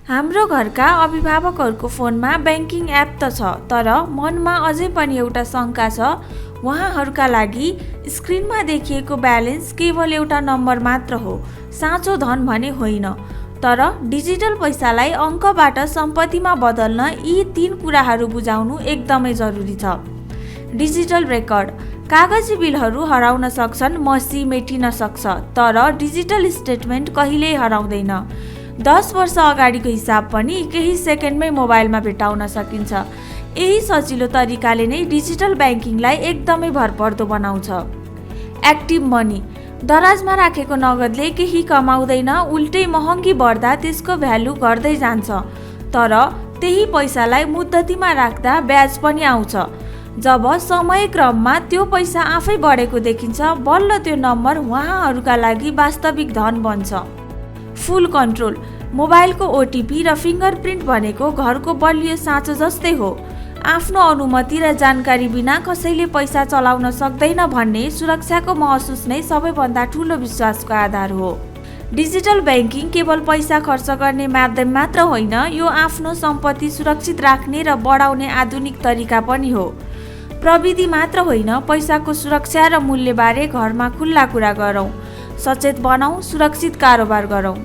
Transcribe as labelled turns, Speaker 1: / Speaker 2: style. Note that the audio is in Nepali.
Speaker 1: हाम्रो घरका अभिभावकहरूको फोनमा ब्याङ्किङ एप त छ, तर मनमा अझै पनि एउटा शङ्का छ। उहाँहरूका लागि स्क्रिनमा देखिएको ब्यालेन्स केवल एउटा नम्बर मात्र हो, साँचो धन भने होइन। तर डिजिटल पैसालाई अङ्कबाट सम्पत्तिमा बदल्न यी 3 कुराहरू बुझाउनु एकदमै जरुरी छ। Digital record. कागजी बिलहरू हराउन सक्छन्, मसी मेटिन सक्छ, तर डिजिटल स्टेटमेन्ट कहिल्यै हराउँदैन। 10 वर्ष अगाडिको हिसाब पनि केही सेकेन्डमै मोबाइलमा भेटाउन सकिन्छ। यही सजिलो तरिकाले नै डिजिटल ब्याङ्किङलाई एकदमै भरपर्दो बनाउँछ। Active money. दराजमा राखेको नगदले केही कमाउँदैन, उल्टै महँगी बढ्दा त्यसको भ्यालु घट्दै जान्छ। तर त्यही पैसालाई मुद्दतीमा राख्दा ब्याज पनि आउँछ। जब समयक्रममा त्यो पैसा आफै बढेको देखिन्छ, बल्ल त्यो नम्बर उहाँहरूका लागि वास्तविक धन बन्छ। फुल कन्ट्रोल। मोबाइलको ओटिपी र फिङ्गरप्रिन्ट भनेको घरको बलियो साँचो जस्तै हो। आफ्नो अनुमति र जानकारी बिना कसैले पैसा चलाउन सक्दैन भन्ने सुरक्षाको महसुस नै सबैभन्दा ठुलो विश्वासको आधार हो। डिजिटल ब्याङ्किङ केवल पैसा खर्च गर्ने माध्यम मात्र होइन, यो आफ्नो सम्पत्ति सुरक्षित राख्ने र बढाउने आधुनिक तरिका पनि हो। प्रविधि मात्र होइन, पैसाको सुरक्षा र मूल्यबारे घरमा खुल्ला कुरा गरौँ, सचेत बनाऊ, सुरक्षित कारोबार गरौँ।